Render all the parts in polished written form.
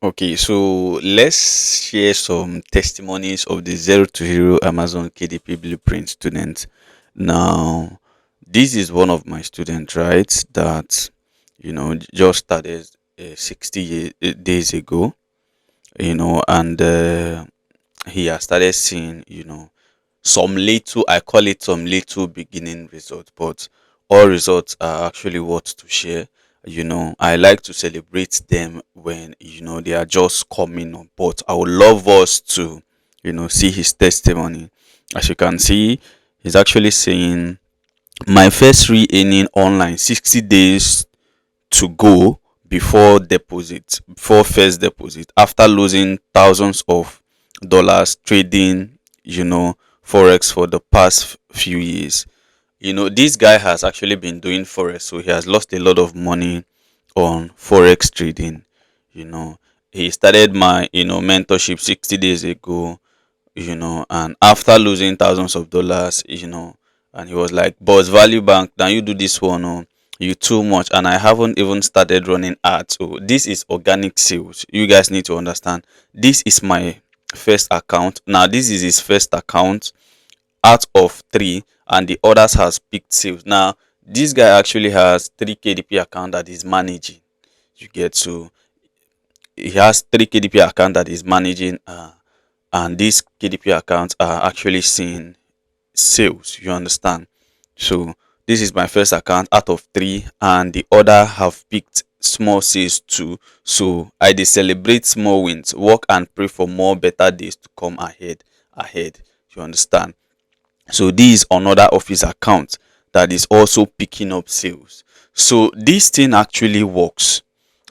Okay, so let's share some testimonies of the zero to hero Amazon KDP blueprint students. Now, this is one of my students, right? That just started days ago, and he has started seeing, some little, I call it some little beginning results, but all results are actually worth to share. I like to celebrate them when they are just coming up, but I would love us to see his testimony. As you can see, he's actually saying, my first re-earning online, 60 days to go before first deposit, after losing thousands of dollars trading forex for the past few years. This guy has actually been doing forex, so he has lost a lot of money on forex trading. you know he started my mentorship 60 days ago, and after losing thousands of dollars, and he was like, boss, Valuebank, now you do this one, oh, you too much, and I haven't even started running ads. So this is organic sales. You guys need to understand, this is my first account. Now this is his first account out of three, and the others has picked sales. Now this guy actually has three KDP account that he's managing. You get, so he has three KDP account that he's managing, and these KDP accounts are actually seeing sales. You understand? So this is my first account out of three, and the other have picked small sales too. So I dey celebrate small wins, work and pray for more better days to come ahead. You understand? So this is another of his account that is also picking up sales. So this thing actually works.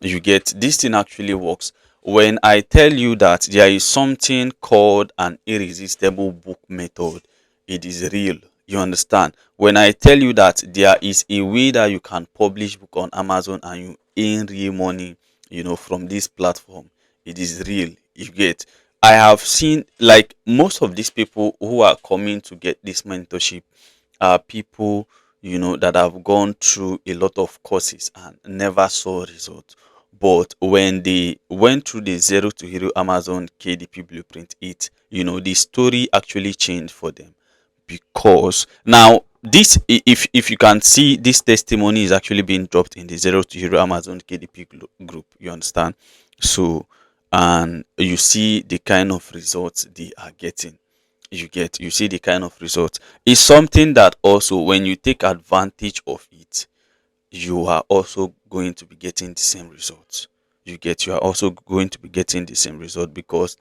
You get, this thing actually works. When I tell you that there is something called an irresistible book method, it is real. You understand? When I tell you that there is a way that you can publish book on Amazon and you earn real money, from this platform, it is real. You get, I have seen, like, most of these people who are coming to get this mentorship are people that have gone through a lot of courses and never saw results. But when they went through the zero to hero Amazon KDP blueprint, the story actually changed for them. Because now this, if you can see, this testimony is actually being dropped in the zero to hero Amazon KDP group. You understand? So, and you see the kind of results they are getting. You see the kind of results. It's something that also, when you take advantage of it, you are also going to be getting the same results. You are also going to be getting the same result because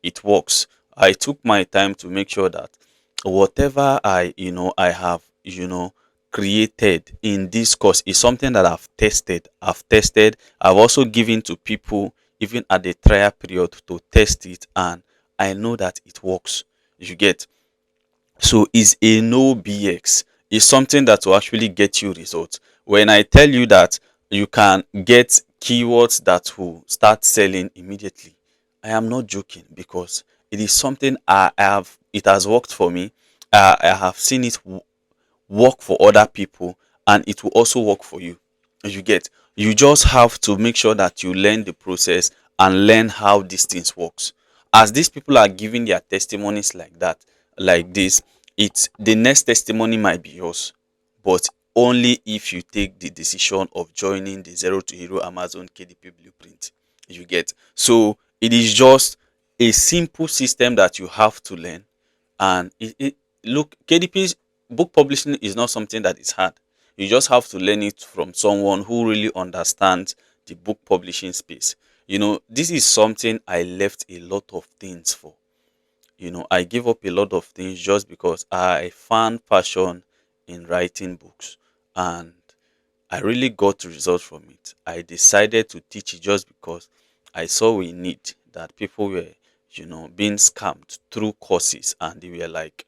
it works. I took my time to make sure that whatever I have created in this course is something that I've tested. I've also given to people even at the trial period to test it, and I know that it works. You get, so it's a no BX. It's something that will actually get you results. When I tell you that you can get keywords that will start selling immediately, I am not joking, because it is something it has worked for me. I have seen it work for other people, and it will also work for you. You get, you just have to make sure that you learn the process and learn how these things works. As these people are giving their testimonies like that, like this, it's the next testimony might be yours, but only if you take the decision of joining the zero to hero Amazon KDP blueprint. You get, so it is just a simple system that you have to learn. And look, KDP's book publishing is not something that is hard. You just have to learn it from someone who really understands the book publishing space. This is something I left a lot of things for. I gave up a lot of things just because I found passion in writing books, and I really got results from it. I decided to teach it just because I saw a need, that people were, being scammed through courses, and they were like,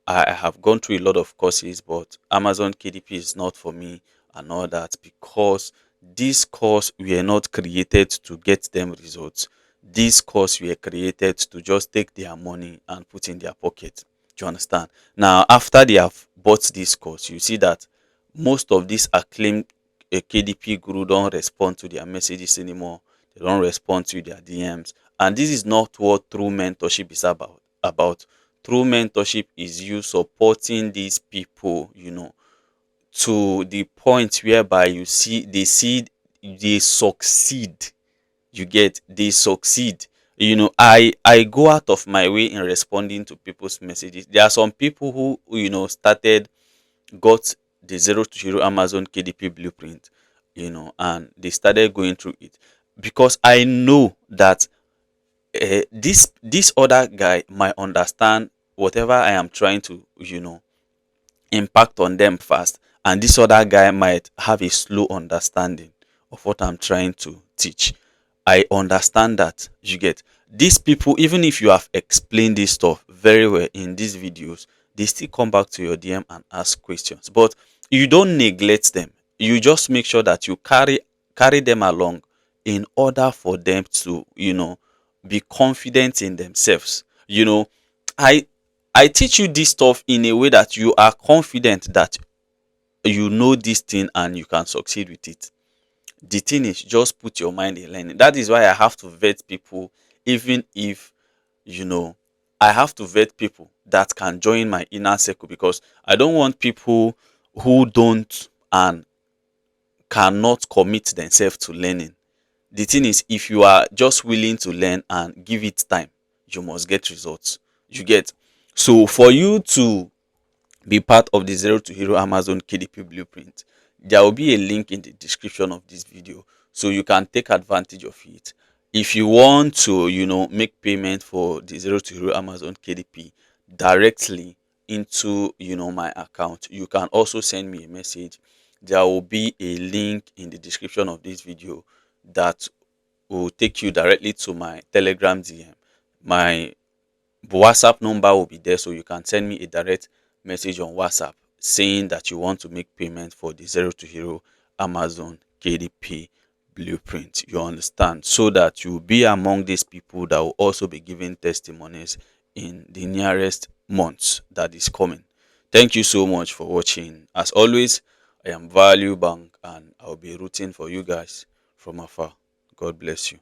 I have gone through a lot of courses, but Amazon KDP is not for me, and all that, because this course were not created to get them results. This course were created to just take their money and put in their pocket. Do you understand? Now, after they have bought this course, you see that most of these acclaimed KDP guru don't respond to their messages anymore. they don't respond to their DMs. And this is not what true mentorship is about. True mentorship is you supporting these people, to the point whereby they succeed. You get, they succeed. I go out of my way in responding to people's messages. There are some people who started, got the zero to hero Amazon KDP blueprint, and they started going through it, because I know that this other guy might understand whatever I am trying to impact on them fast, and this other guy might have a slow understanding of what I'm trying to teach. I understand that. You get, these people, even if you have explained this stuff very well in these videos, they still come back to your DM and ask questions, but you don't neglect them. You just make sure that you carry them along in order for them to be confident in themselves. I I teach you this stuff in a way that you are confident that you know this thing and you can succeed with it. The thing is, just put your mind in learning. That is why I have to vet people, even if you know I have to vet people that can join my inner circle, because I don't want people who don't and cannot commit themselves to learning. The thing is, if you are just willing to learn and give it time, you must get results. You get, so for you to be part of the Zero to Hero Amazon KDP blueprint, there will be a link in the description of this video, so you can take advantage of it. If you want to make payment for the Zero to Hero Amazon KDP directly into my account, you can also send me a message. There will be a link in the description of this video that will take you directly to my Telegram DM. My WhatsApp number will be there, so you can send me a direct message on WhatsApp saying that you want to make payment for the Zero to Hero Amazon KDP blueprint. You understand? So that you will be among these people that will also be giving testimonies in the nearest months that is coming. Thank you so much for watching. As always, I am Valuebank and I'll be rooting for you guys from afar. God bless you.